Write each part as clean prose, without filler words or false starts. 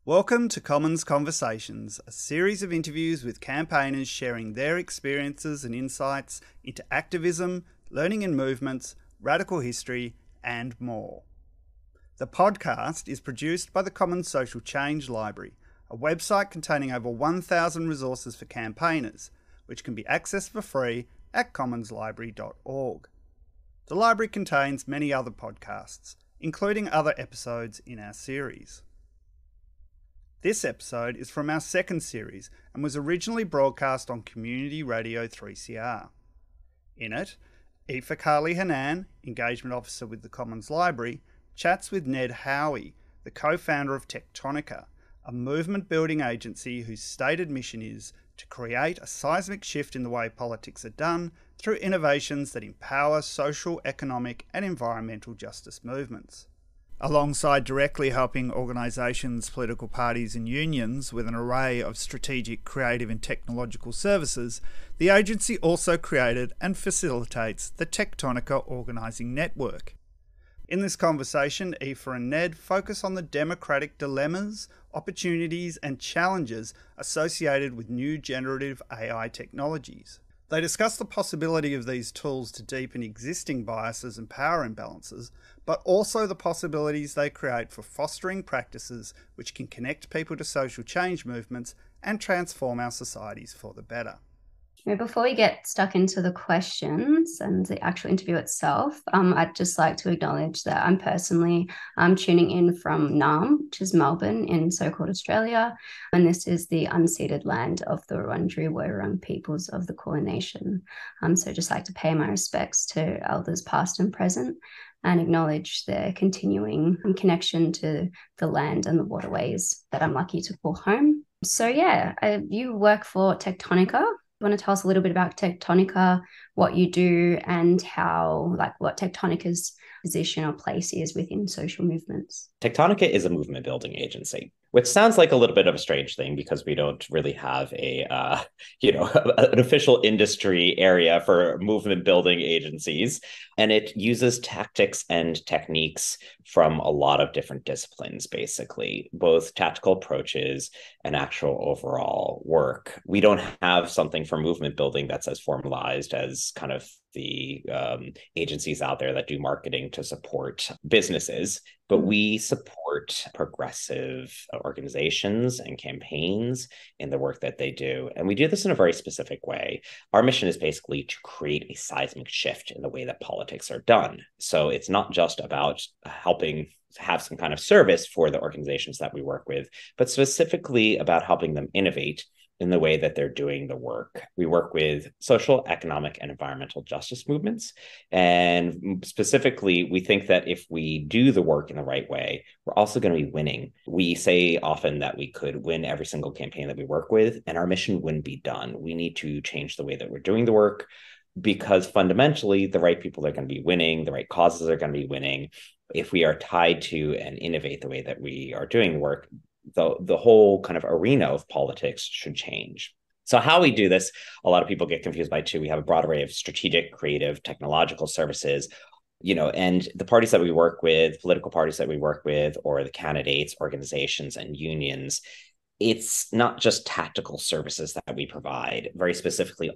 Welcome to Commons Conversations, a series of interviews with campaigners sharing their experiences and insights into activism, learning and movements, radical history, and more. The podcast is produced by the Commons Social Change Library, a website containing over 1,000 resources for campaigners, which can be accessed for free at commonslibrary.org. The library contains many other podcasts, including other episodes in our series. This episode is from our second series and was originally broadcast on Community Radio 3CR. In it, Aoife Carli-Hannan, Engagement Officer with the Commons Library, chats with Ned Howey, the co-founder of Tectonica, a movement-building agency whose stated mission is to create a seismic shift in the way politics are done through innovations that empower social, economic and environmental justice movements. Alongside directly helping organisations, political parties and unions with an array of strategic, creative and technological services, the agency also created and facilitates the Tectonica Organising Network. In this conversation, Aoife and Ned focus on the democratic dilemmas, opportunities and challenges associated with new generative AI technologies. They discuss the possibility of these tools to deepen existing biases and power imbalances, but also the possibilities they create for fostering practices which can connect people to social change movements and transform our societies for the better. Before we get stuck into the questions and the actual interview itself, I'd just like to acknowledge that I'm personally tuning in from Naarm, which is Melbourne in so-called Australia, and this is the unceded land of the Wurundjeri Woi-wurrung peoples of the Kulin Nation. So just like to pay my respects to elders past and present and acknowledge their continuing connection to the land and the waterways that I'm lucky to call home. So you work for Tectonica. You want to tell us a little bit about Tectonica, what you do, and how, what Tectonica's position or place is within social movements? Tectonica is a movement building agency, which sounds like a little bit of a strange thing because we don't really have an official industry area for movement building agencies. And it uses tactics and techniques from a lot of different disciplines, basically, both tactical approaches and actual overall work. We don't have something for movement building that's as formalized as kind of the agencies out there that do marketing to support businesses, but we support progressive organizations and campaigns in the work that they do. And we do this in a very specific way. Our mission is basically to create a seismic shift in the way that politics are done. So it's not just about helping have some kind of service for the organizations that we work with, but specifically about helping them innovate in the way that they're doing the work. We work with social, economic, and environmental justice movements. And specifically, we think that if we do the work in the right way, we're also going to be winning. We say often that we could win every single campaign that we work with, and our mission wouldn't be done. We need to change the way that we're doing the work, because fundamentally, the right people are going to be winning, the right causes are going to be winning. If we are tied to and innovate the way that we are doing work, the whole kind of arena of politics should change. So how we do this, a lot of people get confused by too. We have a broad array of strategic, creative, technological services, and the parties that we work with, political parties that we work with, or the candidates, organizations, and unions, it's not just tactical services that we provide. Very specifically,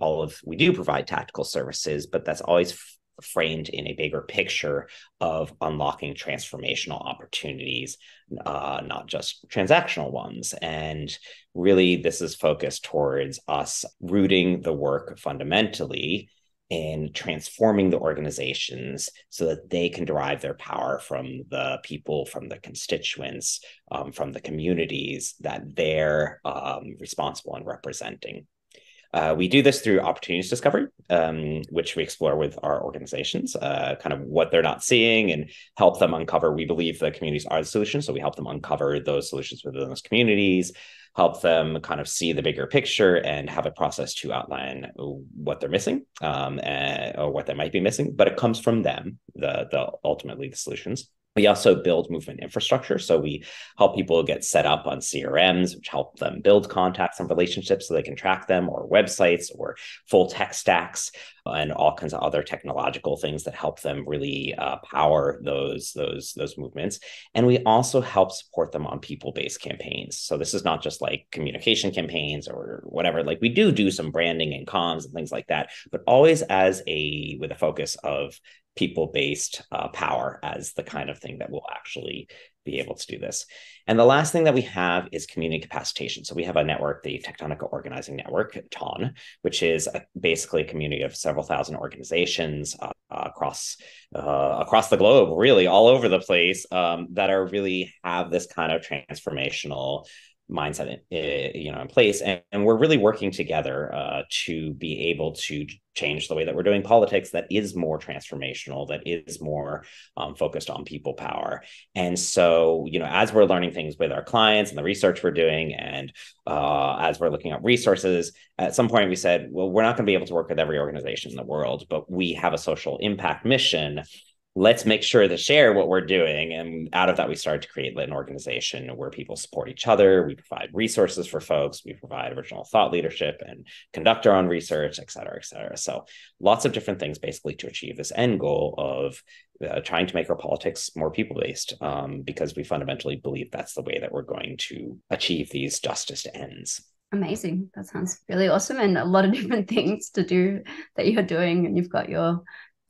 we do provide tactical services, but that's always framed in a bigger picture of unlocking transformational opportunities, not just transactional ones. And really, this is focused towards us rooting the work fundamentally in transforming the organizations so that they can derive their power from the people, from the constituents, from the communities that they're responsible and representing. We do this through opportunities discovery, which we explore with our organizations, kind of what they're not seeing and help them uncover. We believe the communities are the solution, so we help them uncover those solutions within those communities, help them kind of see the bigger picture and have a process to outline what they're missing or what they might be missing. But it comes from them, ultimately the solutions. We also build movement infrastructure. So we help people get set up on CRMs, which help them build contacts and relationships so they can track them, or websites, or full tech stacks, and all kinds of other technological things that help them really power those movements. And we also help support them on people-based campaigns. So this is not just like communication campaigns or whatever. Like we do some branding and comms and things like that, but always with a focus of people-based power as the kind of thing that will actually be able to do this. And the last thing that we have is community capacitation. So we have a network, the Tectonica Organizing Network, TON, which is basically a community of several thousand organizations across the globe, really all over the place, that are really have this kind of transformational mindset in place, and we're really working together to be able to change the way that we're doing politics that is more transformational, that is more focused on people power. And so as we're learning things with our clients and the research we're doing, and as we're looking at resources, at some point we said, well, we're not going to be able to work with every organization in the world, but we have a social impact mission. Let's make sure to share what we're doing. And out of that, we started to create an organization where people support each other. We provide resources for folks. We provide original thought leadership and conduct our own research, et cetera, et cetera. So lots of different things basically to achieve this end goal of trying to make our politics more people-based, because we fundamentally believe that's the way that we're going to achieve these justest ends. Amazing. That sounds really awesome, and a lot of different things to do that you're doing, and you've got your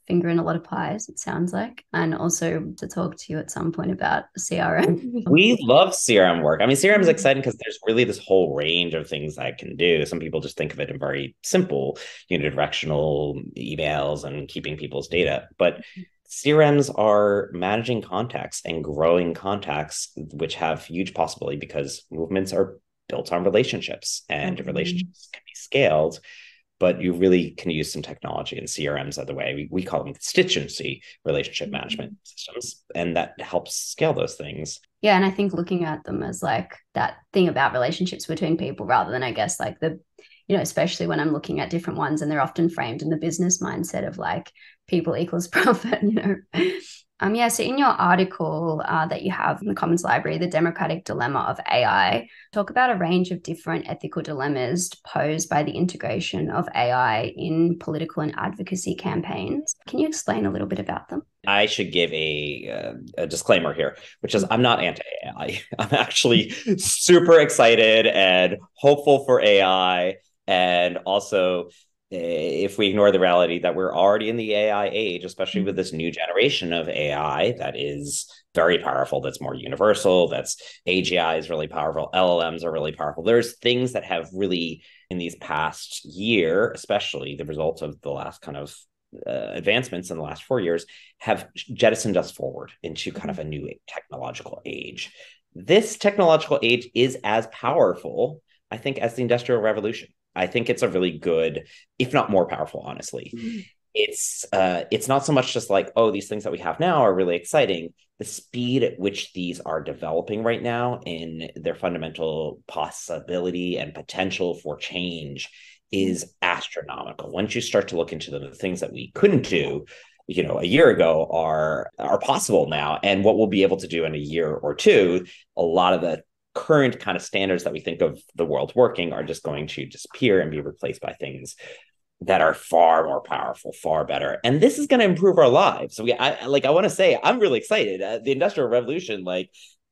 finger in a lot of pies, it sounds like, and also to talk to you at some point about CRM. We love CRM work. I mean, CRM is exciting because there's really this whole range of things that it can do. Some people just think of it in very simple, unidirectional emails and keeping people's data, but CRMs are managing contacts and growing contacts, which have huge possibility because movements are built on relationships, and relationships can be scaled. But you really can use some technology, and CRMs are the way. We call them constituency relationship management systems, and that helps scale those things. Yeah, and I think looking at them as like that thing about relationships between people, rather than, I guess, like especially when I'm looking at different ones, and they're often framed in the business mindset of like people equals profit, So in your article that you have in the Commons Library, The Democratic Dilemma of AI, talk about a range of different ethical dilemmas posed by the integration of AI in political and advocacy campaigns. Can you explain a little bit about them? I should give a disclaimer here, which is I'm not anti-AI. I'm actually super excited and hopeful for AI, and also if we ignore the reality that we're already in the AI age, especially with this new generation of AI that is very powerful, that's more universal, that's AGI is really powerful, LLMs are really powerful. There's things that have really, in these past year, especially the result of the last kind of advancements in the last 4 years, have jettisoned us forward into kind of a new technological age. This technological age is as powerful, I think, as the Industrial Revolution. I think it's a really good, if not more powerful, honestly. It's not so much just like, oh, these things that we have now are really exciting. The speed at which these are developing right now in their fundamental possibility and potential for change is astronomical. Once you start to look into the things that we couldn't do, a year ago are possible now, and what we'll be able to do in a year or two, a lot of the current kind of standards that we think of the world working are just going to disappear and be replaced by things that are far more powerful, far better. And this is going to improve our lives. So I want to say, I'm really excited. The Industrial Revolution,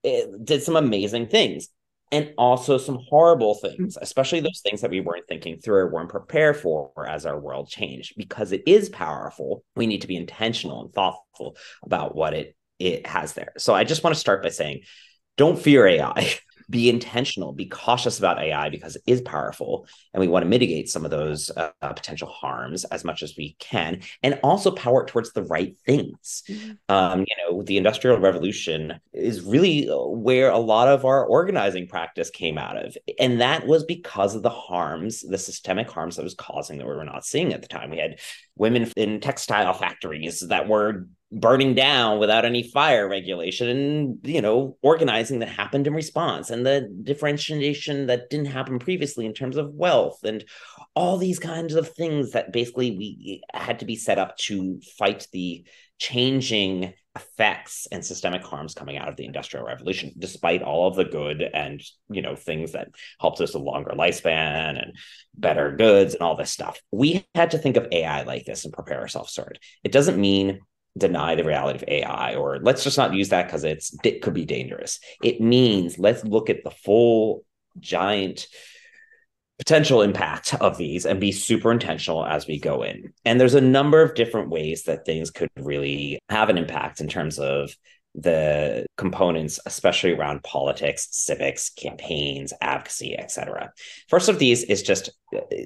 it did some amazing things, and also some horrible things, especially those things that we weren't thinking through or weren't prepared for as our world changed. Because it is powerful, we need to be intentional and thoughtful about what it has there. So I just want to start by saying, don't fear AI. Be intentional, be cautious about AI because it is powerful, and we want to mitigate some of those potential harms as much as we can, and also power it towards the right things. The Industrial Revolution is really where a lot of our organizing practice came out of, and that was because of the harms, the systemic harms that was causing that we were not seeing at the time. We had women in textile factories that were burning down without any fire regulation, and organizing that happened in response, and the differentiation that didn't happen previously in terms of wealth, and all these kinds of things that basically we had to be set up to fight the changing effects and systemic harms coming out of the Industrial Revolution, despite all of the good and, things that helped us a longer lifespan and better goods and all this stuff. We had to think of AI like this and prepare ourselves for it. It doesn't mean deny the reality of AI, or let's just not use that because it could be dangerous. It means let's look at the full giant potential impact of these and be super intentional as we go in. And there's a number of different ways that things could really have an impact in terms of the components, especially around politics, civics, campaigns, advocacy, etc. First of these is just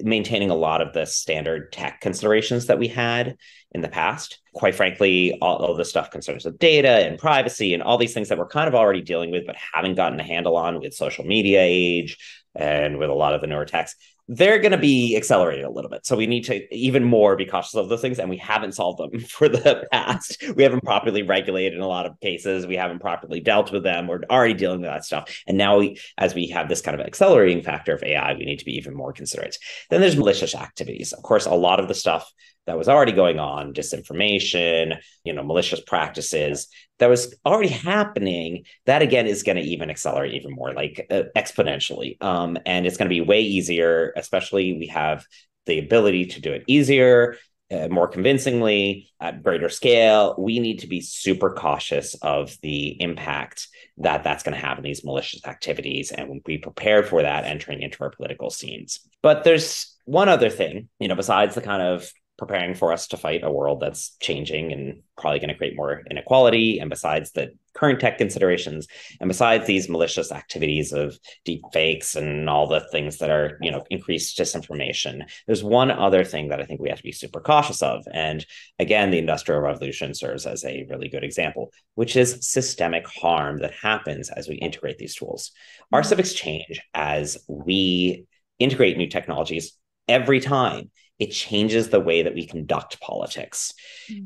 maintaining a lot of the standard tech considerations that we had in the past. Quite frankly, all of the stuff concerns with data and privacy and all these things that we're kind of already dealing with, but haven't gotten a handle on with social media age and with a lot of the newer techs, they're going to be accelerated a little bit. So we need to even more be cautious of those things. And we haven't solved them for the past. We haven't properly regulated in a lot of cases. We haven't properly dealt with them. We're already dealing with that stuff. And now as we have this kind of accelerating factor of AI, we need to be even more considerate. Then there's malicious activities. Of course, a lot of the stuff that was already going on, disinformation, malicious practices that was already happening, that again is going to even accelerate even more, like exponentially. And it's going to be way easier, especially we have the ability to do it easier, more convincingly, at greater scale. We need to be super cautious of the impact that that's going to have in these malicious activities and be prepared for that entering into our political scenes. But there's one other thing, besides the kind of preparing for us to fight a world that's changing and probably going to create more inequality, and besides the current tech considerations, and besides these malicious activities of deep fakes and all the things that are, increased disinformation, there's one other thing that I think we have to be super cautious of. And again, the Industrial Revolution serves as a really good example, which is systemic harm that happens as we integrate these tools. Our civics change as we integrate new technologies every time. It changes the way that we conduct politics.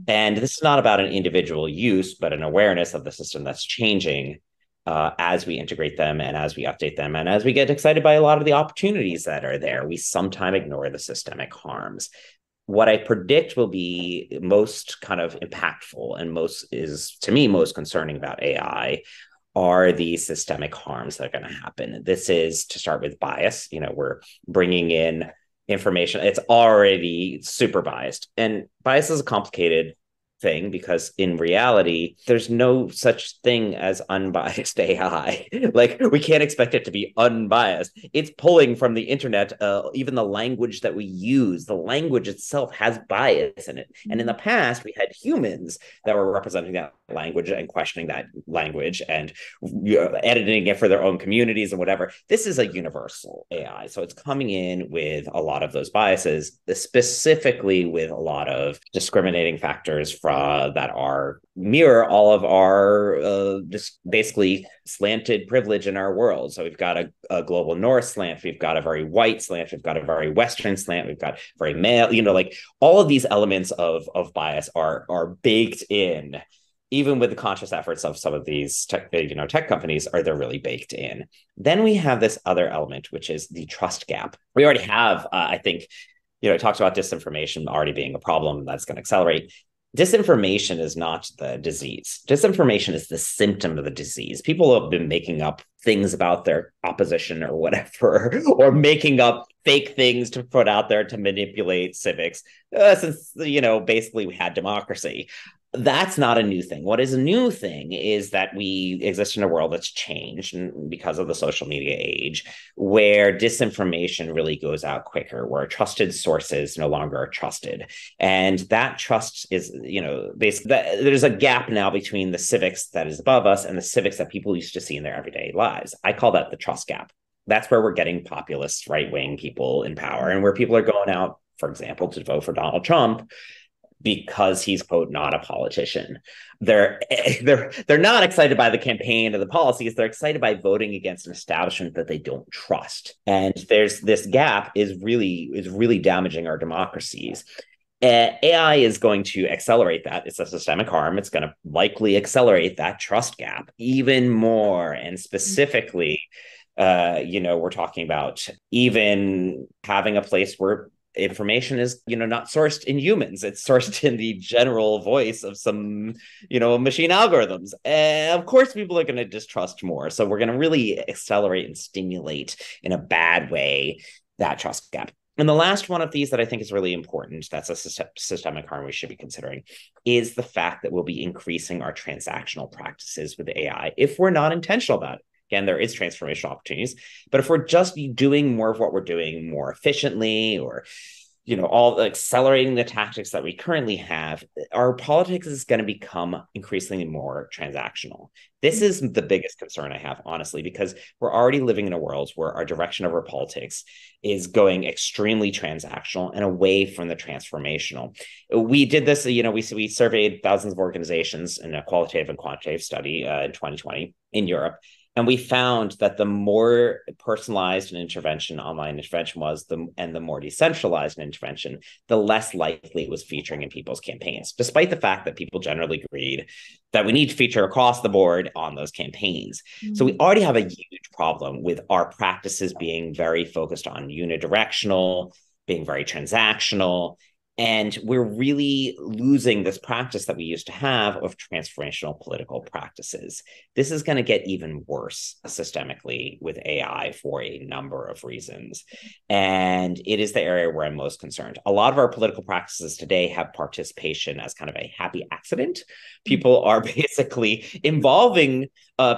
And this is not about an individual use, but an awareness of the system that's changing as we integrate them and as we update them. And as we get excited by a lot of the opportunities that are there, we sometimes ignore the systemic harms. What I predict will be most kind of impactful and to me, most concerning about AI are the systemic harms that are going to happen. This is to start with bias. We're bringing in information. It's already super biased. And bias is a complicated thing because in reality, there's no such thing as unbiased AI. Like, we can't expect it to be unbiased. It's pulling from the internet, even the language that we use. The language itself has bias in it. And in the past, we had humans that were representing that language and questioning that language and editing it for their own communities and whatever. This is a universal AI. So it's coming in with a lot of those biases, specifically with a lot of discriminating factors that are mirror all of our just basically slanted privilege in our world. So we've got a global North slant, we've got a very white slant, we've got a very Western slant, we've got very male, like all of these elements of bias are baked in. Even with the conscious efforts of some of these tech companies, they're really baked in. Then we have this other element, which is the trust gap. We already have, I think, it talks about disinformation already being a problem that's going to accelerate. Disinformation is not the disease. Disinformation is the symptom of the disease. People have been making up things about their opposition or whatever, or making up fake things to put out there to manipulate civics since, basically we had democracy. That's not a new thing. What is a new thing is that we exist in a world that's changed because of the social media age, where disinformation really goes out quicker, where trusted sources no longer are trusted. And that trust is, basically, there's a gap now between the civics that is above us and the civics that people used to see in their everyday lives. I call that the trust gap. That's where we're getting populist right-wing people in power, and where people are going out, for example, to vote for Donald Trump because he's, quote, not a politician. They're not excited by the campaign or the policies. They're excited by voting against an establishment that they don't trust. And there's this gap is really damaging our democracies. AI is going to accelerate that. It's a systemic harm. It's going to likely accelerate that trust gap even more. And specifically, we're talking about even having a place where information is, not sourced in humans. It's sourced in the general voice of some, machine algorithms. And of course, people are going to distrust more. So we're going to really accelerate and stimulate in a bad way that trust gap. And the last one of these that I think is really important, that's a systemic harm we should be considering, is the fact that we'll be increasing our transactional practices with AI if we're not intentional about it. Again, there is transformational opportunities, but if we're just doing more of what we're doing more efficiently, or all accelerating the tactics that we currently have, our politics is going to become increasingly more transactional. This is the biggest concern I have, honestly, because we're already living in a world where our direction of our politics is going extremely transactional and away from the transformational. We did this, we surveyed thousands of organizations in a qualitative and quantitative study in 2020 in Europe. And we found that the more personalized an online intervention was, and the more decentralized an intervention, the less likely it was featuring in people's campaigns, despite the fact that people generally agreed that we need to feature across the board on those campaigns. Mm-hmm. So we already have a huge problem with our practices being very focused on unidirectional, being very transactional. And we're really losing this practice that we used to have of transformational political practices. This is going to get even worse systemically with AI for a number of reasons. And it is the area where I'm most concerned. A lot of our political practices today have participation as kind of a happy accident. People are basically involving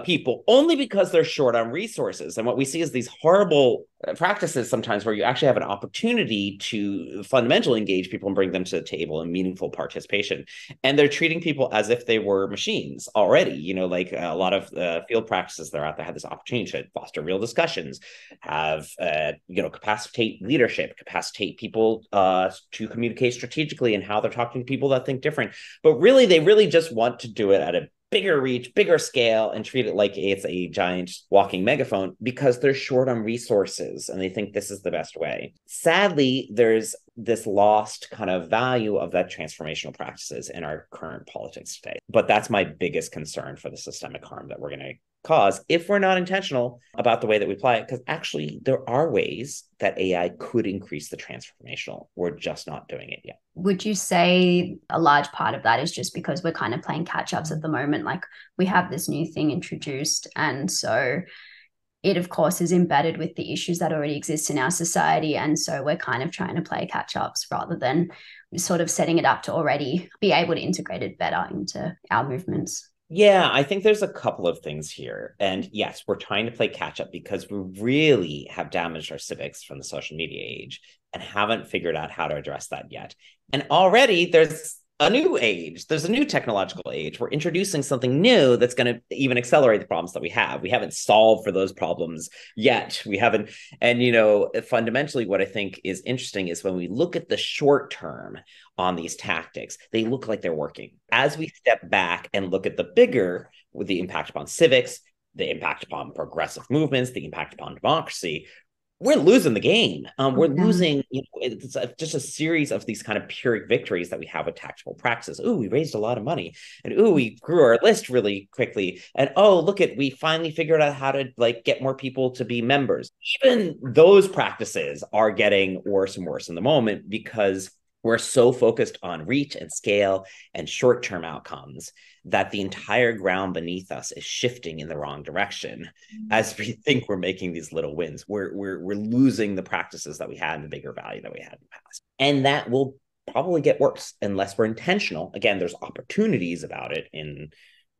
people only because they're short on resources. And what we see is these horrible practices sometimes where you actually have an opportunity to fundamentally engage people and bring them to the table in meaningful participation. And they're treating people as if they were machines already, like a lot of field practices that are out there have this opportunity to foster real discussions, have, capacitate leadership, capacitate people to communicate strategically and how they're talking to people that think different. But really, they really just want to do it at a bigger reach, bigger scale, and treat it like it's a giant walking megaphone because they're short on resources and they think this is the best way. Sadly, there's this lost kind of value of that transformational practices in our current politics today. But that's my biggest concern for the systemic harm that we're going to cause if we're not intentional about the way that we apply it, because actually there are ways that AI could increase the transformational. We're just not doing it yet. Would you say a large part of that is just because we're kind of playing catch-ups at the moment? Like we have this new thing introduced, and so it, of course, is embedded with the issues that already exist in our society. And so we're kind of trying to play catch-ups rather than sort of setting it up to already be able to integrate it better into our movements. Yeah, I think there's a couple of things here. And yes, we're trying to play catch up because we really have damaged our civics from the social media age and haven't figured out how to address that yet. And already there's a new age. There's a new technological age. We're introducing something new that's going to even accelerate the problems that we have. We haven't solved for those problems yet. We haven't. And, fundamentally, what I think is interesting is when we look at the short term on these tactics, they look like they're working. As we step back and look at the bigger, with the impact upon civics, the impact upon progressive movements, the impact upon democracy, we're losing the game. We're losing, it's just a series of these kind of Pyrrhic victories that we have with tactical practices. Ooh, we raised a lot of money. And ooh, we grew our list really quickly. And oh, look we finally figured out how to get more people to be members. Even those practices are getting worse and worse in the moment because we're so focused on reach and scale and short-term outcomes that the entire ground beneath us is shifting in the wrong direction. As we think we're making these little wins, we're losing the practices that we had and the bigger value that we had in the past. And that will probably get worse unless we're intentional. Again, there's opportunities about it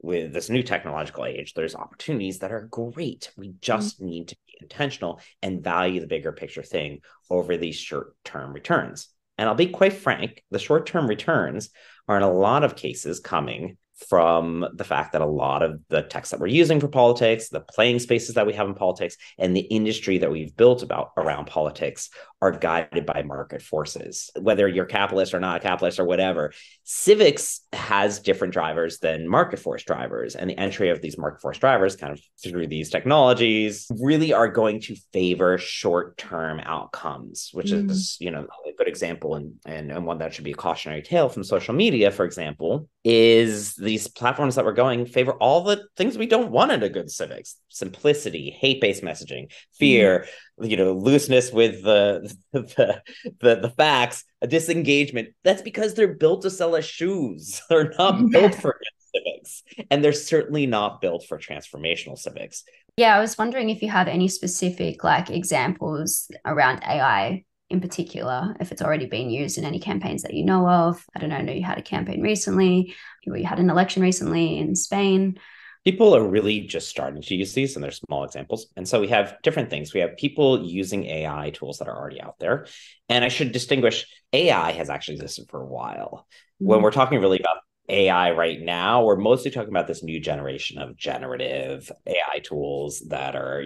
with this new technological age. There's opportunities that are great. We just need to be intentional and value the bigger picture thing over these short-term returns. And I'll be quite frank, the short-term returns are in a lot of cases coming from the fact that a lot of the texts that we're using for politics, the playing spaces that we have in politics, and the industry that we've built around politics are guided by market forces. Whether you're capitalist or not a capitalist or whatever, civics has different drivers than market force drivers. And the entry of these market force drivers kind of through these technologies really are going to favor short-term outcomes, which is, a good example and one that should be a cautionary tale from social media, for example, is the these platforms that we're going favor all the things we don't want in a good civics: simplicity, hate-based messaging, fear, looseness with the facts, a disengagement. That's because they're built to sell us shoes. They're not built for civics, and they're certainly not built for transformational civics. Yeah, I was wondering if you have any specific examples around AI in particular, if it's already been used in any campaigns that you know of. I don't know, I know you had a campaign recently, you had an election recently in Spain. People are really just starting to use these, and they're small examples. And so we have different things. We have people using AI tools that are already out there. And I should distinguish, AI has actually existed for a while. When we're talking really about AI right now, we're mostly talking about this new generation of generative AI tools that are,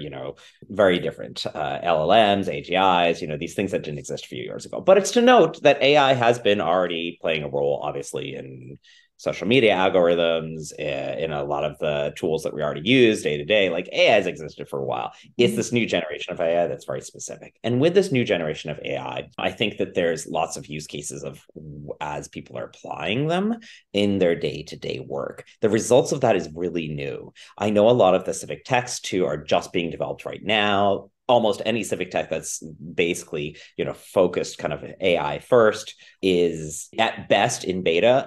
very different. LLMs, AGIs, these things that didn't exist a few years ago. But it's to note that AI has been already playing a role, obviously, in social media algorithms, in a lot of the tools that we already use day to day. Like, AI has existed for a while. It's this new generation of AI that's very specific. And with this new generation of AI, I think that there's lots of use cases of, as people are applying them in their day-to-day work. The results of that is really new. I know a lot of the civic techs too are just being developed right now. Almost any civic tech that's basically, focused kind of AI first is at best in beta.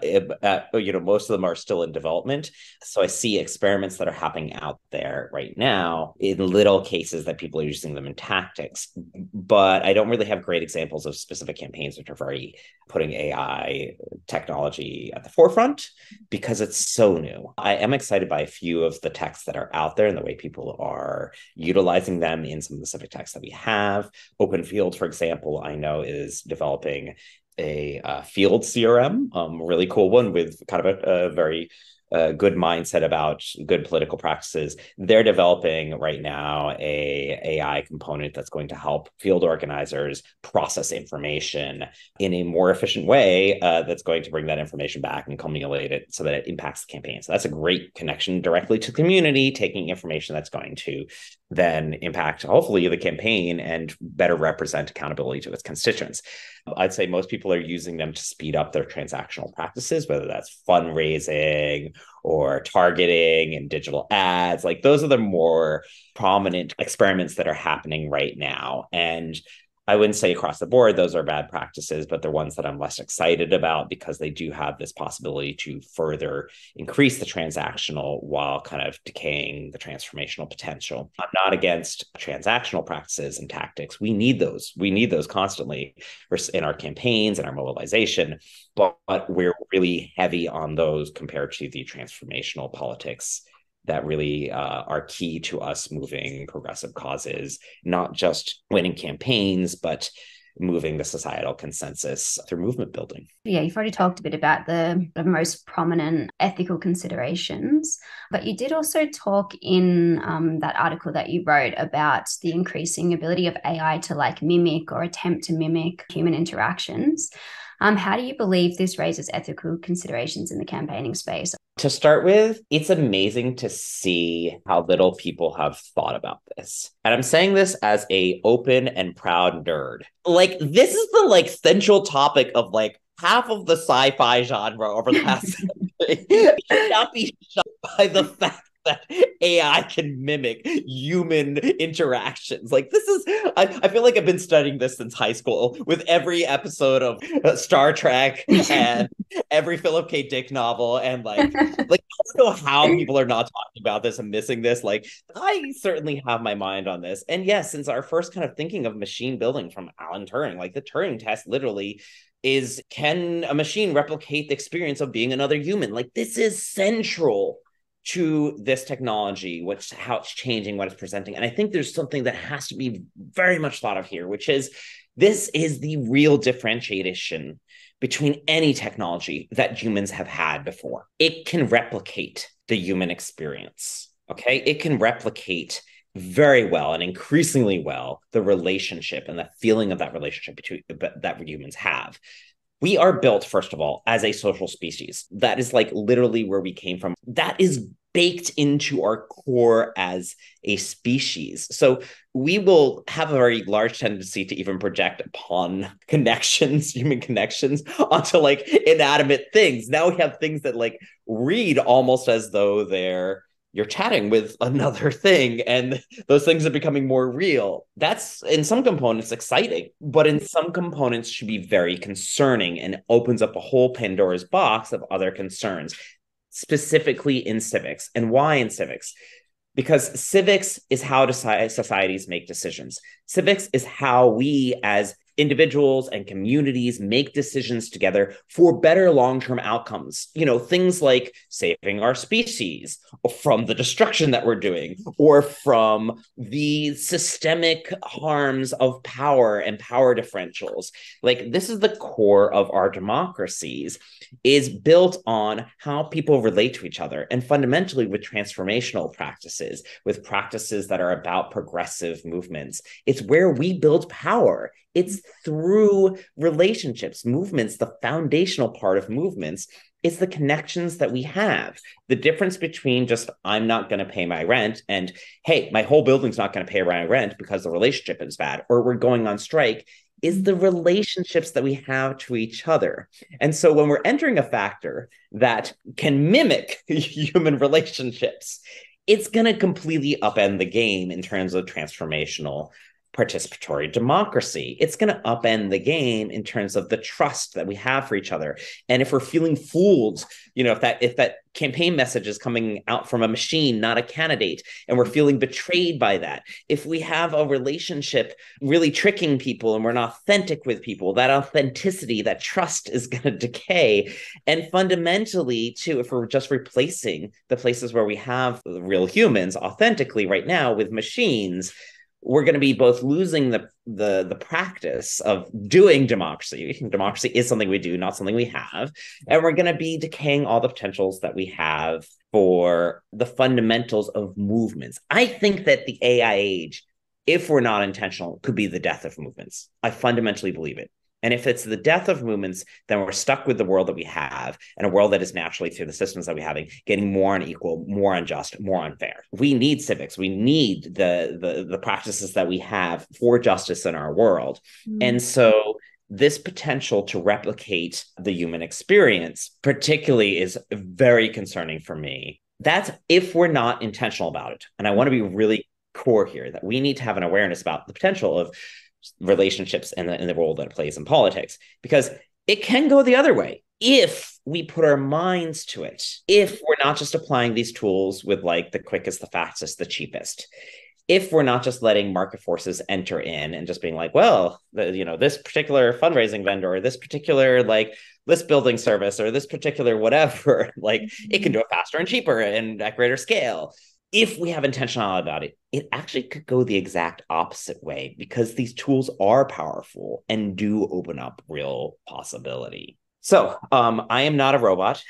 Most of them are still in development. So I see experiments that are happening out there right now in little cases that people are using them in tactics. But I don't really have great examples of specific campaigns which are very putting AI technology at the forefront because it's so new. I am excited by a few of the techs that are out there and the way people are utilizing them in some of the civic techs that we have. Open Field, for example, I know is developing a field CRM, really cool one with kind of a very good mindset about good political practices. They're developing right now a AI component that's going to help field organizers process information in a more efficient way, that's going to bring that information back and culminate it so that it impacts the campaign. So that's a great connection directly to the community, taking information that's going to then impact, hopefully, the campaign and better represent accountability to its constituents. I'd say most people are using them to speed up their transactional practices, whether that's fundraising or targeting and digital ads. Like, those are the more prominent experiments that are happening right now. And I wouldn't say across the board those are bad practices, but they're ones that I'm less excited about because they do have this possibility to further increase the transactional while kind of decaying the transformational potential. I'm not against transactional practices and tactics. We need those. We need those constantly in our campaigns and our mobilization, but we're really heavy on those compared to the transformational politics that really are key to us moving progressive causes, not just winning campaigns, but moving the societal consensus through movement building. Yeah, you've already talked a bit about the most prominent ethical considerations, but you did also talk in that article that you wrote about the increasing ability of AI to mimic or attempt to mimic human interactions. How do you believe this raises ethical considerations in the campaigning space? To start with, it's amazing to see how little people have thought about this. And I'm saying this as a open and proud nerd. This is the central topic of half of the sci-fi genre over the past century. You should not be shocked by the fact that AI can mimic human interactions. I feel like I've been studying this since high school with every episode of Star Trek and every Philip K. Dick novel. And I don't know how people are not talking about this and missing this. I certainly have my mind on this. And yes, since our first kind of thinking of machine building from Alan Turing, the Turing test literally is, can a machine replicate the experience of being another human? This is central to this technology, how it's changing, what it's presenting. And I think there's something that has to be very much thought of here, which is this is the real differentiation between any technology that humans have had before. It can replicate the human experience, okay? It can replicate very well and increasingly well the relationship and the feeling of that relationship that humans have. We are built, first of all, as a social species. That is literally where we came from. That is baked into our core as a species. So we will have a very large tendency to even project upon connections, human connections, onto like inanimate things. Now we have things that like read almost as though you're chatting with another thing, and those things are becoming more real. That's in some components exciting, but in some components should be very concerning and opens up a whole Pandora's box of other concerns, specifically in civics. And why in civics? Because civics is how societies make decisions. Civics is how we as individuals and communities make decisions together for better long-term outcomes. You know, things like saving our species from the destruction that we're doing, or from the systemic harms of power and power differentials. Like, this is the core of our democracies, is built on how people relate to each other, and fundamentally with transformational practices, with practices that are about progressive movements. It's where we build power. It's through relationships, movements. The foundational part of movements is the connections that we have. The difference between just, I'm not going to pay my rent, and, hey, my whole building's not going to pay my rent because the relationship is bad, or we're going on strike, is the relationships that we have to each other. And so when we're entering a factor that can mimic human relationships, it's going to completely upend the game in terms of transformational participatory democracy. It's going to upend the game in terms of the trust that we have for each other. And if we're feeling fooled, you know, if that campaign message is coming out from a machine, not a candidate, and we're feeling betrayed by that, if we have a relationship really tricking people and we're not authentic with people, that authenticity, that trust is going to decay. And fundamentally, too, if we're just replacing the places where we have real humans authentically right now with machines, we're going to be both losing the practice of doing democracy. Democracy is something we do, not something we have. And we're going to be decaying all the potentials that we have for the fundamentals of movements. I think that the AI age, if we're not intentional, could be the death of movements. I fundamentally believe it. And if it's the death of movements, then we're stuck with the world that we have, and a world that is naturally, through the systems that we're having, getting more unequal, more unjust, more unfair. We need civics. We need the practices that we have for justice in our world. And so this potential to replicate the human experience, particularly, is very concerning for me. That's if we're not intentional about it. And I want to be really core here, that we need to have an awareness about the potential of relationships and the role that it plays in politics, because it can go the other way if we put our minds to it, if we're not just applying these tools with like the quickest, the fastest, the cheapest, if we're not just letting market forces enter in and just being like, well, this particular fundraising vendor, or this particular like list building service, or this particular whatever, like it can do it faster and cheaper and at greater scale. If we have intentionality about it, it actually could go the exact opposite way, because these tools are powerful and do open up real possibility. So I am not a robot.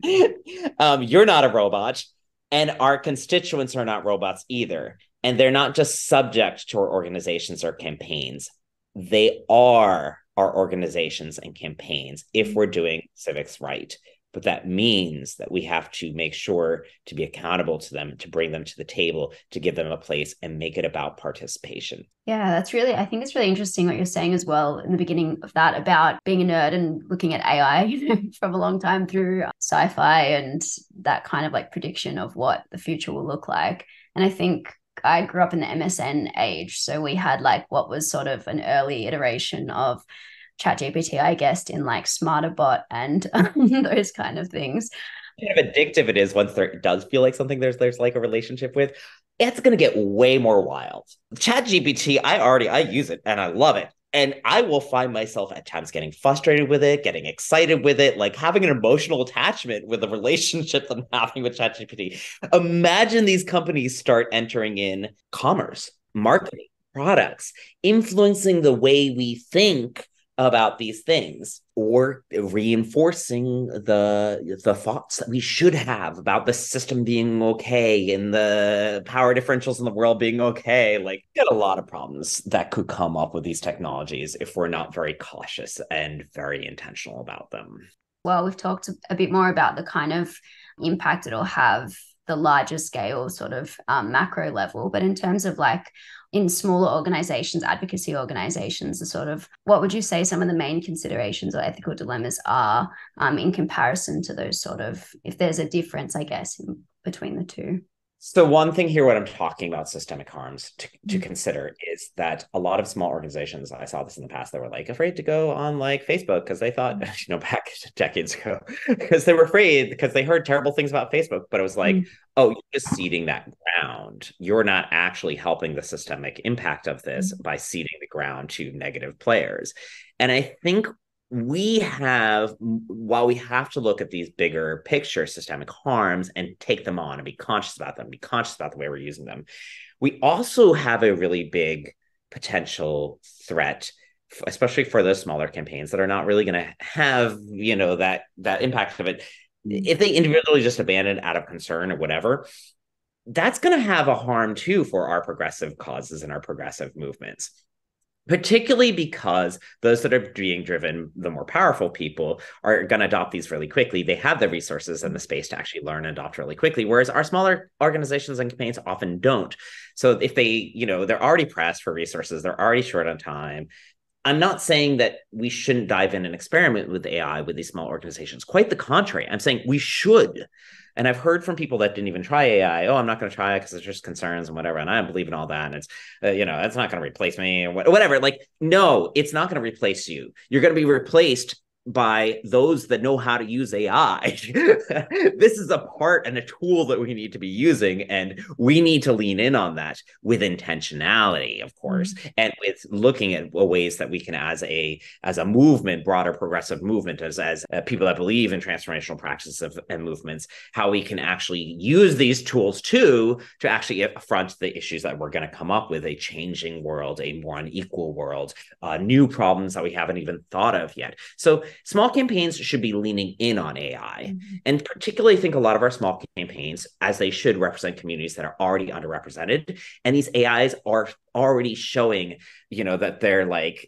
You're not a robot. And our constituents are not robots either. And they're not just subject to our organizations or campaigns. They are our organizations and campaigns if we're doing civics right. But that means that we have to make sure to be accountable to them, to bring them to the table, to give them a place, and make it about participation. Yeah, I think it's really interesting what you're saying as well in the beginning of that about being a nerd and looking at AI from a long time through sci-fi and that kind of like prediction of what the future will look like. And I think I grew up in the MSN age. So we had like what was sort of an early iteration of ChatGPT, I guess, in like SmarterBot and those kind of things. Kind of addictive it is once there does feel like something there's like a relationship with. It's going to get way more wild. ChatGPT, I use it and I love it. And I will find myself at times getting frustrated with it, getting excited with it, like having an emotional attachment with the relationship I'm having with ChatGPT. Imagine these companies start entering in commerce, marketing, products, influencing the way we think about these things, or reinforcing the thoughts that we should have about the system being okay and the power differentials in the world being okay. Like, get a lot of problems that could come up with these technologies if we're not very cautious and very intentional about them. Well, we've talked a bit more about the kind of impact it'll have the larger scale sort of macro level. But in terms of like in smaller organizations, advocacy organizations, the sort of, what would you say some of the main considerations or ethical dilemmas are in comparison to those sort of, if there's a difference, I guess, between the two? So one thing here, when I'm talking about systemic harms to consider is that a lot of small organizations, I saw this in the past, they were like afraid to go on like Facebook because they thought, back decades ago, because they were afraid because they heard terrible things about Facebook. But it was like, oh, you're just seeding that ground. You're not actually helping the systemic impact of this by seeding the ground to negative players. And I think while we have to look at these bigger picture systemic harms and take them on and be conscious about them, be conscious about the way we're using them, we also have a really big potential threat, especially for those smaller campaigns that are not really going to have, that impact of it. If they individually just abandon out of concern or whatever, that's going to have a harm too for our progressive causes and our progressive movements. Particularly because those that are being driven, the more powerful people, are going to adopt these really quickly. They have the resources and the space to actually learn and adopt really quickly, whereas our smaller organizations and campaigns often don't. So if they, they're already pressed for resources, they're already short on time. I'm not saying that we shouldn't dive in and experiment with AI with these small organizations. Quite the contrary. I'm saying we should. And I've heard from people that didn't even try AI. Oh, I'm not going to try it because it's just concerns and whatever. And I don't believe in all that. And it's, it's not going to replace me or whatever. Like, no, it's not going to replace you. You're going to be replaced by those that know how to use AI. This is a part and a tool that we need to be using, and we need to lean in on that with intentionality, of course, and with looking at ways that we can, as a movement, broader progressive movement, as people that believe in transformational practices and movements, how we can actually use these tools to actually affront the issues that we're going to come up with: a changing world, a more unequal world, new problems that we haven't even thought of yet. So small campaigns should be leaning in on AI. And particularly, I think a lot of our small campaigns, as they should, represent communities that are already underrepresented. And these AIs are already showing, that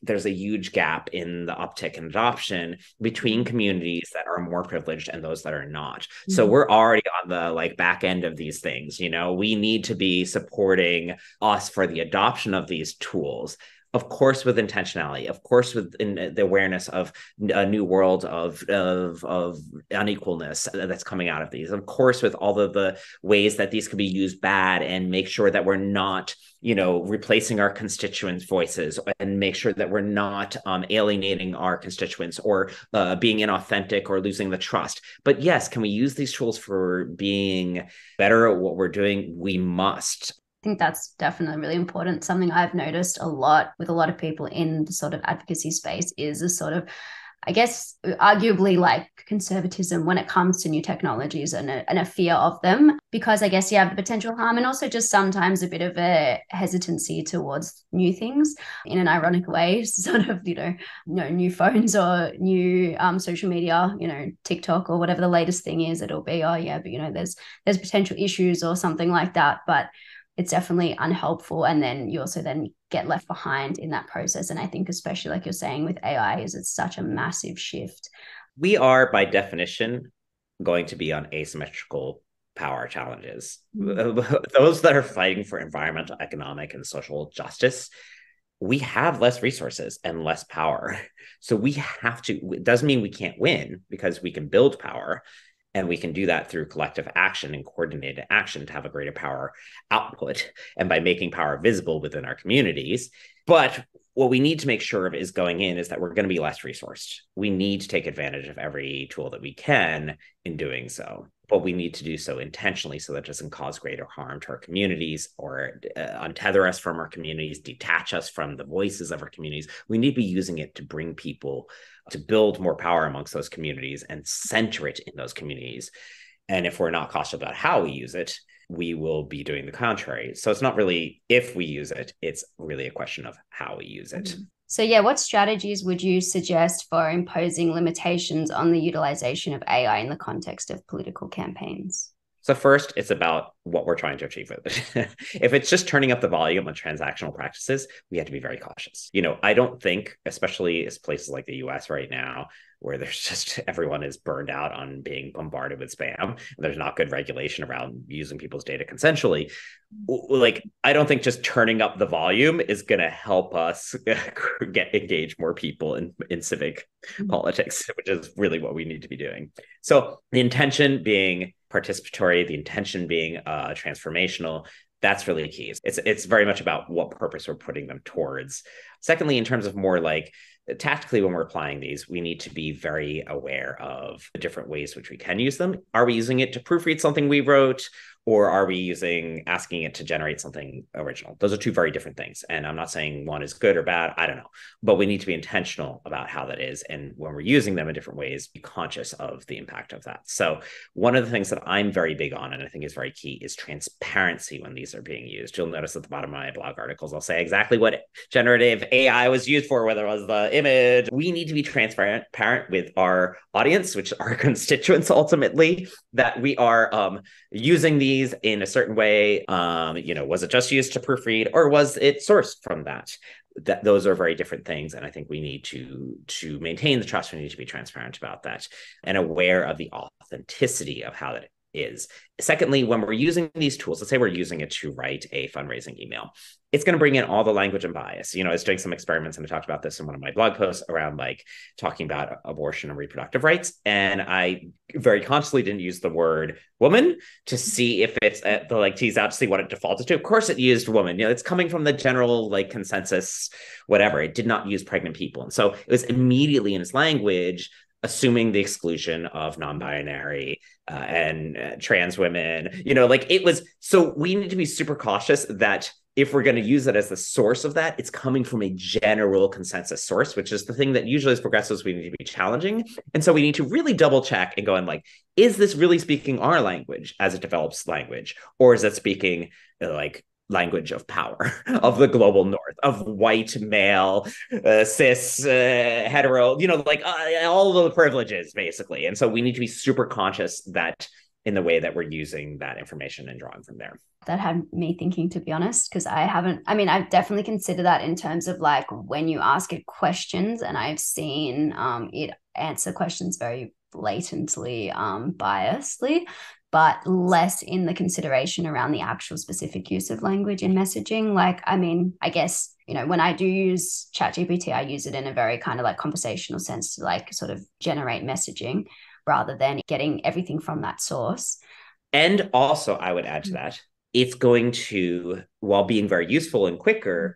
there's a huge gap in the uptick in adoption between communities that are more privileged and those that are not. So we're already on the back end of these things. We need to be supporting us for the adoption of these tools. Of course, with intentionality, of course, with the awareness of a new world of unequalness that's coming out of these. Of course, with all of the ways that these could be used bad, and make sure that we're not, replacing our constituents' voices, and make sure that we're not alienating our constituents or being inauthentic or losing the trust. But yes, can we use these tools for being better at what we're doing? We must. I think that's definitely really important. Something I've noticed a lot with a lot of people in the sort of advocacy space is a sort of, I guess, arguably conservatism when it comes to new technologies and a fear of them, because I guess you have the potential harm, and also just sometimes a bit of a hesitancy towards new things in an ironic way, sort of, new phones or new social media, TikTok or whatever the latest thing is, it'll be, oh yeah, but there's potential issues or something like that. But it's definitely unhelpful. And then you also then get left behind in that process. And I think especially like you're saying with AI, it's such a massive shift. We are by definition going to be on asymmetrical power challenges. Those that are fighting for environmental, economic, and social justice, we have less resources and less power. So we have to, it doesn't mean we can't win, because we can build power. And we can do that through collective action and coordinated action to have a greater power output, and by making power visible within our communities. But what we need to make sure of is going in is that we're going to be less resourced. We need to take advantage of every tool that we can in doing so. But we need to do so intentionally so that it doesn't cause greater harm to our communities or untether us from our communities, detach us from the voices of our communities. We need to be using it to bring people, to build more power amongst those communities and center it in those communities. And if we're not cautious about how we use it, we will be doing the contrary. So it's not really if we use it, it's really a question of how we use it. So yeah, what strategies would you suggest for imposing limitations on the utilization of AI in the context of political campaigns? So first, it's about what we're trying to achieve with it. If it's just turning up the volume on transactional practices, we have to be very cautious. I don't think, especially as places like the US right now, where there's just everyone is burned out on being bombarded with spam, and there's not good regulation around using people's data consensually. Like, I don't think just turning up the volume is going to help us engage more people in civic politics, which is really what we need to be doing. So the intention being participatory, the intention being transformational, that's really key. It's very much about what purpose we're putting them towards. Secondly, in terms of more like tactically, when we're applying these, we need to be very aware of the different ways which we can use them. Are we using it to proofread something we wrote? Or are we asking it to generate something original? Those are two very different things. And I'm not saying one is good or bad. I don't know. But we need to be intentional about how that is. And when we're using them in different ways, be conscious of the impact of that. So one of the things that I'm very big on, and I think is very key, is transparency when these are being used. You'll notice at the bottom of my blog articles, I'll say exactly what generative AI was used for, whether it was the image. We need to be transparent with our audience, which are constituents ultimately, that we are using these in a certain way. Was it just used to proofread, or was it sourced from that? Those are very different things. And I think we need to maintain the trust. We need to be transparent about that and aware of the authenticity of how that is. Secondly, when we're using these tools, let's say we're using it to write a fundraising email, it's going to bring in all the language and bias. I was doing some experiments, and I talked about this in one of my blog posts around like talking about abortion and reproductive rights. And I very consciously didn't use the word woman to see if it's tease out to see what it defaulted to. Of course it used woman. It's coming from the general like consensus, whatever. It did not use pregnant people. And so it was immediately in its language assuming the exclusion of non-binary and trans women, it was. So we need to be super cautious that if we're going to use it as the source of that, it's coming from a general consensus source, which is the thing that usually as progressives we need to be challenging. And so we need to really double check and go in like, is this really speaking our language as it develops language? Or is it speaking language of power of the global north, of white male cis hetero, all of the privileges basically. And so we need to be super conscious that in the way that we're using that information and drawing from there. That had me thinking, to be honest, because I've definitely considered that in terms of like when you ask it questions, and I've seen it answer questions very blatantly biasedly, but less in the consideration around the actual specific use of language in messaging. I guess, when I do use ChatGPT, I use it in a very kind of like conversational sense to like sort of generate messaging rather than getting everything from that source. And also, I would add to that, it's going to, while being very useful and quicker,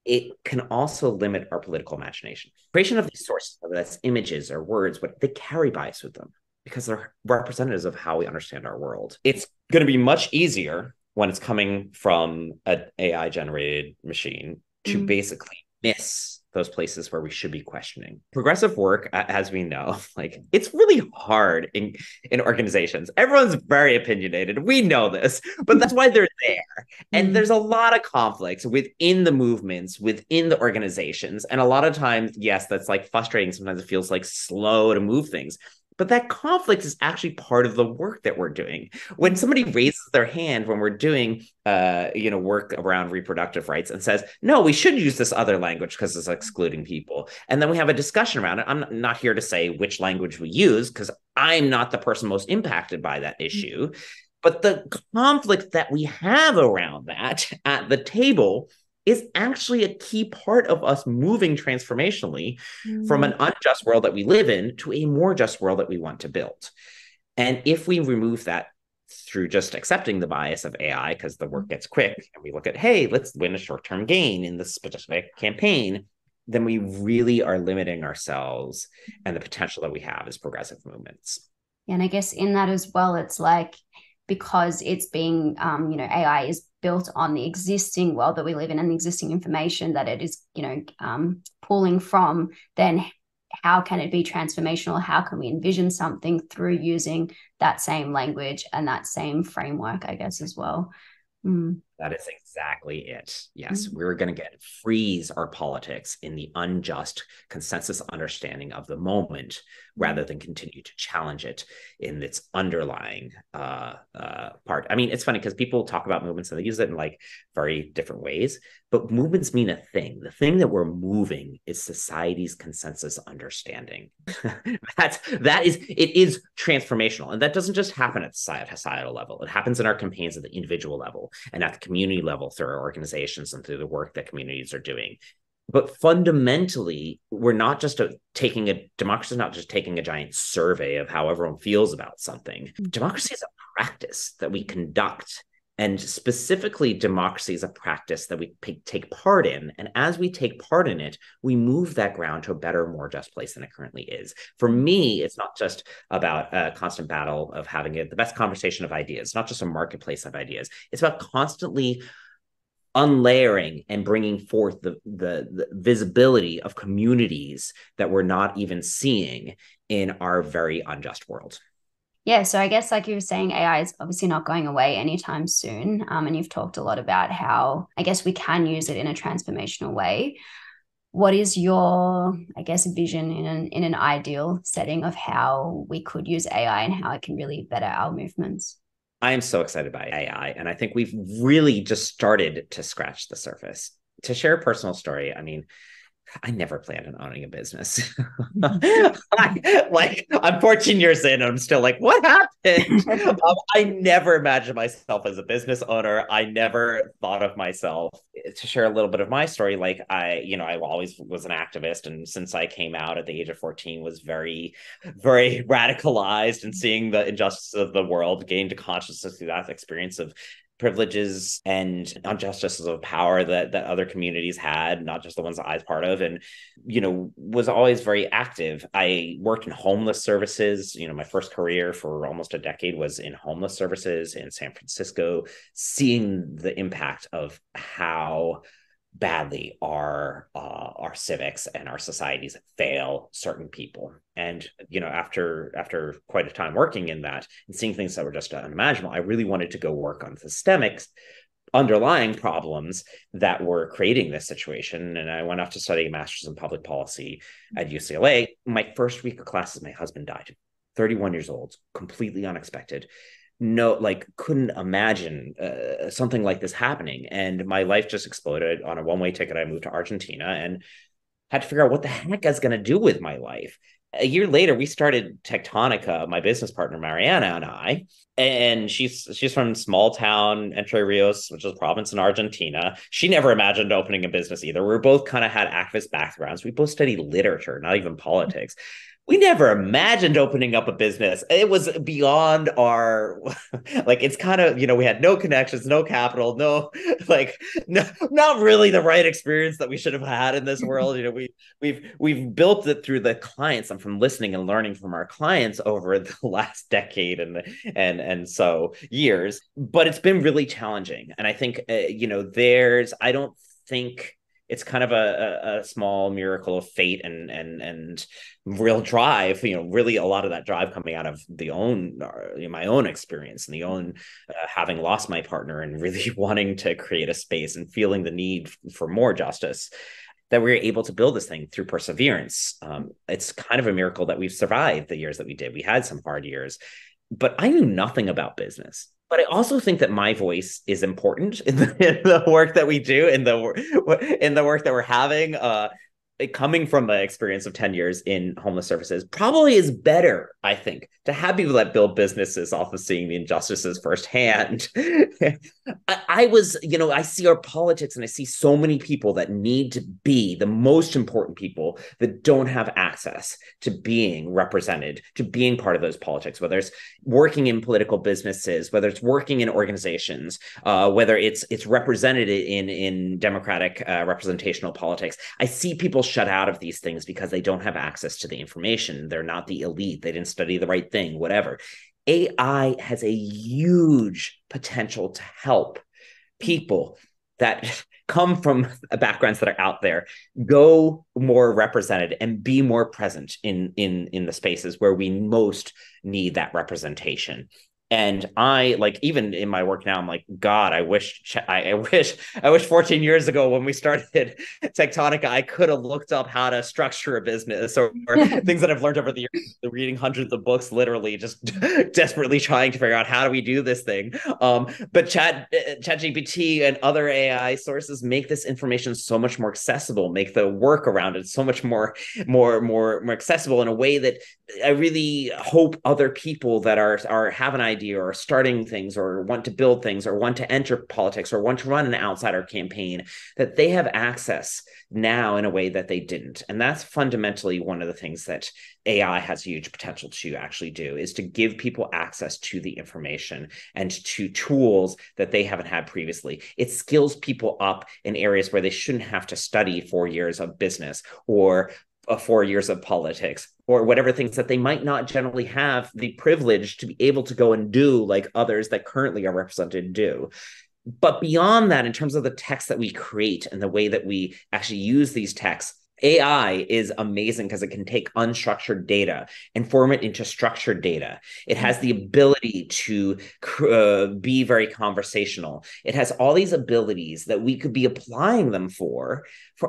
it can also limit our political imagination. Creation of these sources, whether that's images or words, but they carry bias with them, because they're representatives of how we understand our world. It's going to be much easier when it's coming from an AI-generated machine to basically miss those places where we should be questioning. Progressive work, as we know, it's really hard in organizations. Everyone's very opinionated. We know this, but that's why they're there. And there's a lot of conflicts within the movements, within the organizations. And a lot of times, yes, that's frustrating. Sometimes it feels slow to move things. But that conflict is actually part of the work that we're doing. When somebody raises their hand when we're doing, work around reproductive rights and says, no, we should use this other language because it's excluding people. And then we have a discussion around it. I'm not here to say which language we use because I'm not the person most impacted by that issue. But the conflict that we have around that at the table is actually a key part of us moving transformationally from an unjust world that we live in to a more just world that we want to build. And if we remove that through just accepting the bias of AI, because the work gets quick, and we look at, hey, let's win a short-term gain in this specific campaign, then we really are limiting ourselves and the potential that we have as progressive movements. And I guess in that as well, it's because it's being, AI is built on the existing world that we live in and the existing information that it is, pulling from, then how can it be transformational? How can we envision something through using that same language and that same framework, I guess, as well? That is exactly it. Yes, we're going to freeze our politics in the unjust consensus understanding of the moment rather than continue to challenge it in its underlying part. I mean, it's funny because people talk about movements and they use it in like very different ways, but movements mean a thing. The thing that we're moving is society's consensus understanding. It is transformational. And that doesn't just happen at the societal level. It happens in our campaigns at the individual level and at the community level through our organizations and through the work that communities are doing. But fundamentally, we're not just democracy is not just taking a giant survey of how everyone feels about something. Democracy is a practice that we conduct. And specifically, democracy is a practice that we take part in. And as we take part in it, we move that ground to a better, more just place than it currently is. For me, it's not just about a constant battle of having the best conversation of ideas, not just a marketplace of ideas. It's about constantly unlayering and bringing forth the visibility of communities that we're not even seeing in our very unjust world. Yeah, so I guess like you were saying, AI is obviously not going away anytime soon. And you've talked a lot about how I guess we can use it in a transformational way. What is your, I guess, vision in an ideal setting of how we could use AI and how it can really better our movements? I am so excited by AI, and I think we've really just started to scratch the surface. To share a personal story, I mean, I never planned on owning a business. I'm 14 years in, and I'm still like, what happened? I never imagined myself as a business owner. I never thought of myself. To share a little bit of my story, like I always was an activist, and since I came out at the age of 14, was very, very radicalized and seeing the injustice of the world, gained a consciousness through that experience of privileges and injustices of power that other communities had, not just the ones that I was part of, and was always very active. I worked in homeless services. My first career for almost a decade was in homeless services in San Francisco, seeing the impact of how badly our civics and our societies fail certain people. And after quite a time working in that and seeing things that were just unimaginable, I really wanted to go work on systemic underlying problems that were creating this situation. And I went off to study a master's in public policy at UCLA. My first week of classes, my husband died, 31 years old, completely unexpected. Couldn't imagine something like this happening. And my life just exploded. On a one-way ticket, I moved to Argentina and had to figure out what the heck I was going to do with my life. A year later, we started Tectonica, my business partner, Mariana, and I. And she's from small town Entre Rios, which is a province in Argentina. She never imagined opening a business either. We both kind of had activist backgrounds. We both studied literature, not even politics. We never imagined opening up a business. It was beyond our, it's kind of, we had no connections, no capital, no, not really the right experience that we should have had in this world. We've built it through the clients and from listening and learning from our clients over the last decade and so years, but it's been really challenging. And I think, I don't think it's kind of a small miracle of fate and real drive, really a lot of that drive coming out of my own experience and the own having lost my partner and really wanting to create a space and feeling the need for more justice, that we were able to build this thing through perseverance. It's kind of a miracle that we've survived the years that we did. We had some hard years, but I knew nothing about business. But I also think that my voice is important in the work that we do, in the work that we're having. Coming from an experience of 10 years in homeless services probably is better, I think, to have people that build businesses off of seeing the injustices firsthand. I see our politics and I see so many people that need to be the most important people that don't have access to being represented, to being part of those politics, whether it's working in political businesses, whether it's working in organizations, whether it's represented in democratic representational politics. I see people shut out of these things because they don't have access to the information. They're not the elite. They didn't study the right thing, whatever. AI has a huge potential to help people that come from backgrounds that are out there go more represented and be more present in the spaces where we most need that representation. And I like, even in my work now, I'm like, God, I wish 14 years ago when we started Tectonica, I could have looked up how to structure a business, or things that I've learned over the years, reading hundreds of books, literally just desperately trying to figure out how do we do this thing. But ChatGPT and other AI sources make this information so much more accessible, make the work around it so much more accessible in a way that I really hope other people that are have an idea or starting things or want to build things or want to enter politics or want to run an outsider campaign, that they have access now in a way that they didn't. And that's fundamentally one of the things that AI has huge potential to actually do, is to give people access to the information and to tools that they haven't had previously. It skills people up in areas where they shouldn't have to study 4 years of business or 4 years of politics or whatever things that they might not generally have the privilege to be able to go and do, like others that currently are represented do. But beyond that, in terms of the text that we create and the way that we actually use these texts, AI is amazing because it can take unstructured data and form it into structured data. It has the ability to be very conversational. It has all these abilities that we could be applying them for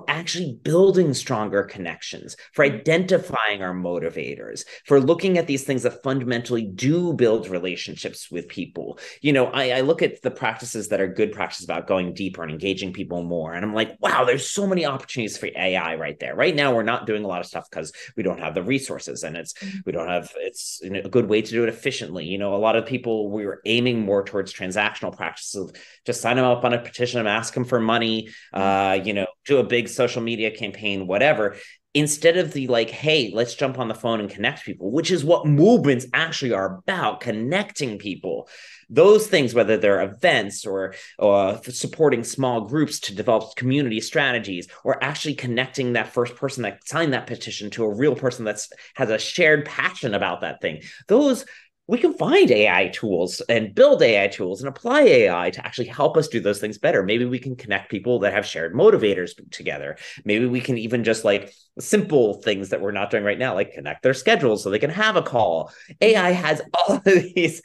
actually building stronger connections, for identifying our motivators, for looking at these things that fundamentally do build relationships with people. I look at the practices that are good practices about going deeper and engaging people more, and I'm like, wow, there's so many opportunities for AI right there. Right now, we're not doing a lot of stuff because we don't have the resources, and it's a good way to do it efficiently. A lot of people, we were aiming more towards transactional practices of just sign them up on a petition and ask them for money, do a big social media campaign, whatever, instead of the like, hey, let's jump on the phone and connect people, which is what movements actually are about, connecting people. Those things, whether they're events or supporting small groups to develop community strategies, or actually connecting that first person that signed that petition to a real person that has a shared passion about that thing, those we can find AI tools and build AI tools and apply AI to actually help us do those things better. Maybe we can connect people that have shared motivators together. Maybe we can even just like simple things that we're not doing right now, like connect their schedules so they can have a call. AI has all of these,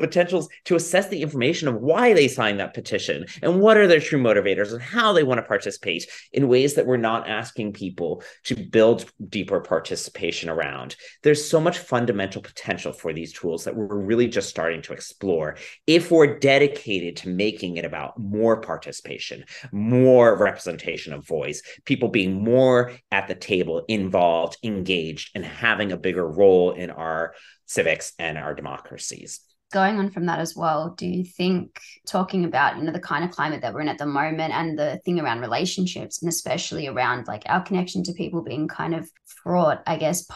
potentials to assess the information of why they signed that petition and what are their true motivators and how they want to participate in ways that we're not asking people to build deeper participation around. There's so much fundamental potential for these tools that we're really just starting to explore if we're dedicated to making it about more participation, more representation of voice, people being more at the table, involved, engaged, and having a bigger role in our civics and our democracies. Going on from that as well, do you think, talking about the kind of climate that we're in at the moment and the thing around relationships, and especially around like our connection to people being kind of fraught, I guess,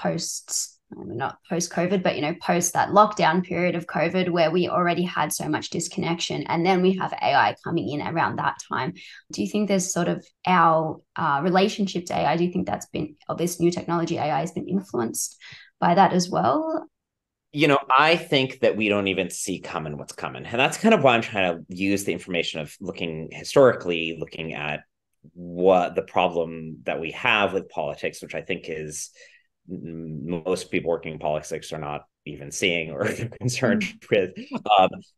not post-COVID, but post that lockdown period of COVID where we already had so much disconnection, and then we have AI coming in around that time. Do you think there's sort of our relationship to AI, do you think this new technology AI has been influenced by that as well? I think that we don't even see coming what's coming. And that's kind of why I'm trying to use the information of looking historically, looking at what the problem that we have with politics, which I think is most people working in politics are not even seeing or concerned with,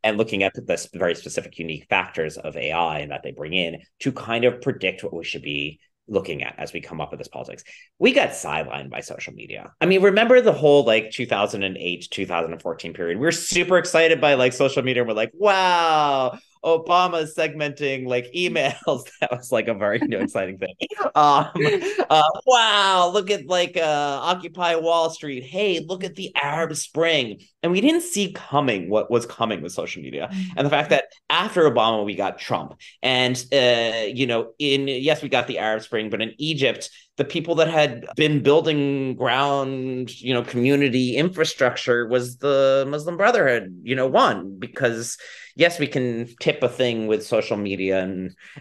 and looking at the very specific, unique factors of AI and that they bring in to kind of predict what we should be looking at as we come up with this politics. We got sidelined by social media. I mean, remember the whole like 2008, 2014 period? We were super excited by like social media. And we're like, wow, Obama's segmenting like emails. That was like a very exciting thing. Wow, look at like Occupy Wall Street. Hey, look at the Arab Spring. And we didn't see coming what was coming with social media. And the fact that after Obama, we got Trump. And, yes, we got the Arab Spring, but in Egypt, the people that had been building ground, community infrastructure was the Muslim Brotherhood, won, because yes, we can tip a thing with social media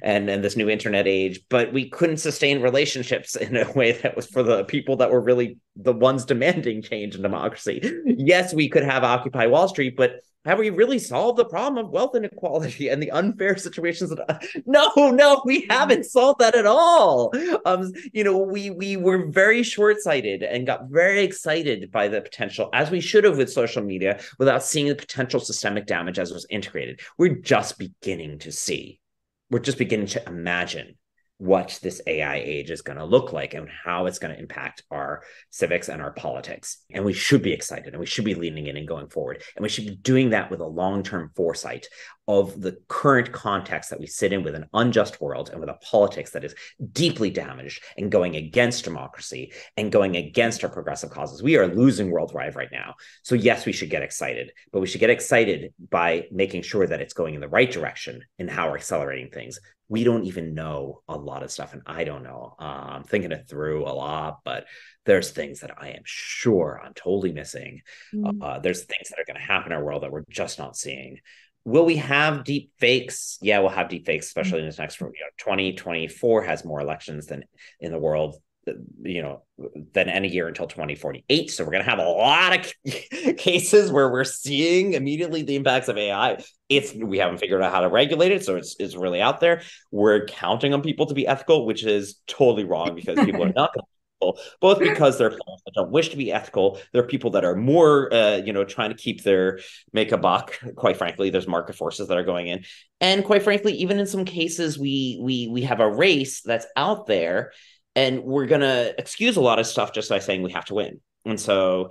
and this new internet age, but we couldn't sustain relationships in a way that was for the people that were really the ones demanding change in democracy. Yes, we could have Occupy Wall Street, but have we really solved the problem of wealth inequality and the unfair situations? No, we haven't solved that at all. We were very short-sighted and got very excited by the potential, as we should have with social media, without seeing the potential systemic damage as it was integrated. We're just beginning to imagine what this AI age is going to look like and how it's going to impact our civics and our politics. And we should be excited, and we should be leaning in and going forward. And we should be doing that with a long-term foresight of the current context that we sit in, with an unjust world and with a politics that is deeply damaged and going against democracy and going against our progressive causes. We are losing worldwide right now. So yes, we should get excited, but we should get excited by making sure that it's going in the right direction in how we're accelerating things. We don't even know a lot of stuff, and I don't know. I'm thinking it through a lot, but there's things that I am sure I'm totally missing. There's things that are going to happen in our world that we're just not seeing. Will we have deep fakes? Yeah, we'll have deep fakes, especially in this next 2024 has more elections than in the world, than any year until 2048. So we're going to have a lot of cases where we're seeing immediately the impacts of AI. We haven't figured out how to regulate it, so it's really out there. We're counting on people to be ethical, which is totally wrong, because people are not going to be ethical, both because there are people that don't wish to be ethical. There are people that are more, trying to make a buck. Quite frankly, there's market forces that are going in, and quite frankly, even in some cases, we have a race that's out there. And we're going to excuse a lot of stuff just by saying we have to win. And so,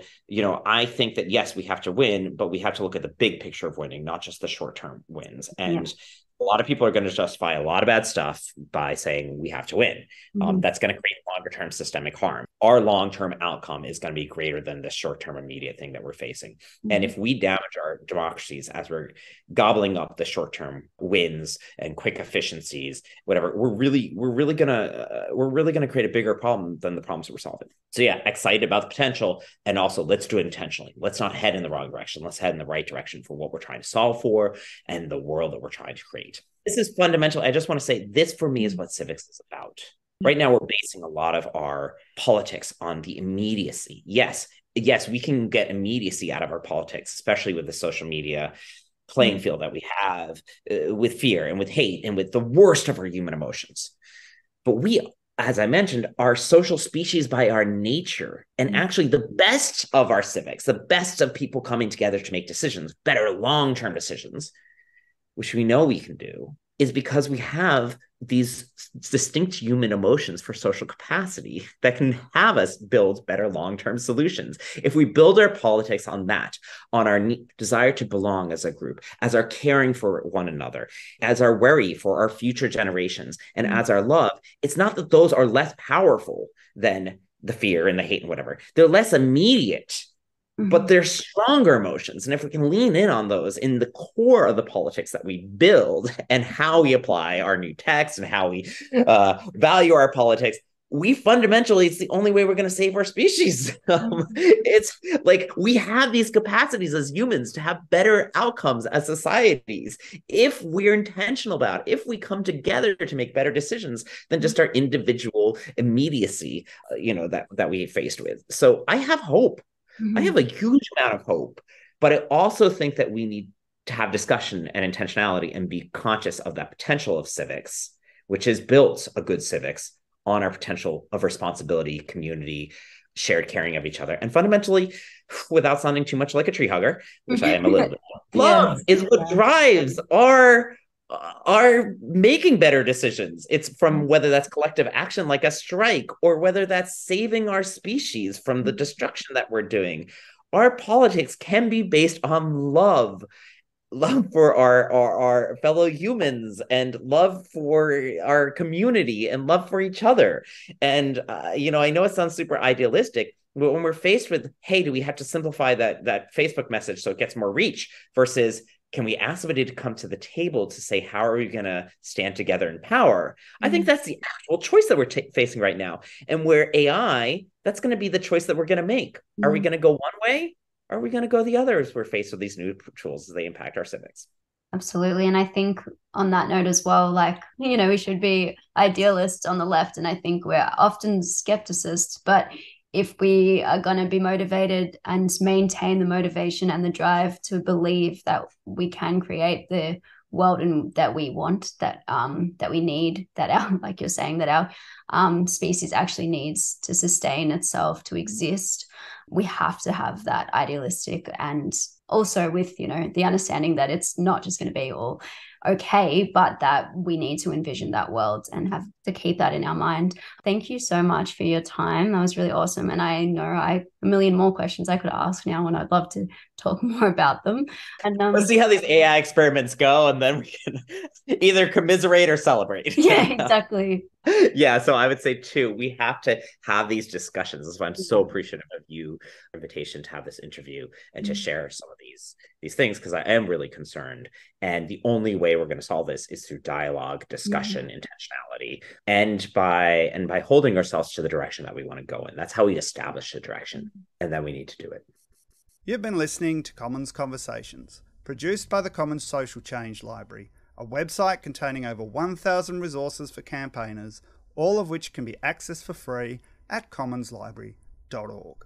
I think that, yes, we have to win, but we have to look at the big picture of winning, not just the short-term wins. And a lot of people are going to justify a lot of bad stuff by saying we have to win. That's going to create longer-term systemic harm. Our long-term outcome is going to be greater than the short-term immediate thing that we're facing. And if we damage our democracies as we're gobbling up the short-term wins and quick efficiencies, whatever, we're really gonna create a bigger problem than the problems we're solving. So yeah, excited about the potential, and also let's do it intentionally. Let's not head in the wrong direction. Let's head in the right direction for what we're trying to solve for and the world that we're trying to create. This is fundamental. I just want to say this, for me, is what civics is about. Right now, we're basing a lot of our politics on the immediacy. Yes, we can get immediacy out of our politics, especially with the social media playing field that we have, with fear and with hate and with the worst of our human emotions. But we, as I mentioned, are social species by our nature, and actually the best of our civics, the best of people coming together to make decisions, better long-term decisions, which we know we can do, is because we have these distinct human emotions for social capacity that can have us build better long-term solutions. If we build our politics on that, on our desire to belong as a group, as our caring for one another, as our worry for our future generations, and as our love, it's not that those are less powerful than the fear and the hate and whatever. They're less immediate, but they're stronger emotions. And if we can lean in on those in the core of the politics that we build and how we apply our new text and how we value our politics, it's the only way we're going to save our species. It's like we have these capacities as humans to have better outcomes as societies if we're intentional about it, if we come together to make better decisions than just our individual immediacy, that we faced with. So I have hope. I have a huge amount of hope, but I also think that we need to have discussion and intentionality and be conscious of that potential of civics, which is built a good civics on our potential of responsibility, community, shared caring of each other. And fundamentally, without sounding too much like a tree hugger, which I am a little bit, love is what drives our making better decisions. It's from whether that's collective action like a strike, or whether that's saving our species from the destruction that we're doing. Our politics can be based on love for our fellow humans, and love for our community, and love for each other. And I know it sounds super idealistic, but when we're faced with, hey, do we have to simplify that Facebook message so it gets more reach, versus can we ask somebody to come to the table to say, how are we going to stand together in power? I think that's the actual choice that we're facing right now. And where AI, that's going to be the choice that we're going to make. Are we going to go one way? Or are we going to go the other as we're faced with these new tools as they impact our civics? Absolutely. And I think on that note as well, we should be idealists on the left. And I think we're often skepticists, but if we are going to be motivated and maintain the motivation and the drive to believe that we can create the world and that we want, that we need, that our, like you're saying, that our species actually needs to sustain itself, to exist, we have to have that idealistic, and also with, you know, the understanding that it's not just going to be all okay, but that we need to envision that world and have to keep that in our mind. Thank you so much for your time. That was really awesome. And I know a million more questions I could ask now, and I'd love to talk more about them. And let's see how these AI experiments go, and then we can either commiserate or celebrate. Yeah, exactly. Yeah, so I would say too, we have to have these discussions. That's why I'm so appreciative of you invitation to have this interview and to share some of these things, because I am really concerned. And the only way we're going to solve this is through dialogue, discussion, intentionality, and by holding ourselves to the direction that we want to go in. That's how we establish the direction, and then we need to do it. You've been listening to Commons Conversations, produced by the Commons Social Change Library, a website containing over 1,000 resources for campaigners, all of which can be accessed for free at commonslibrary.org.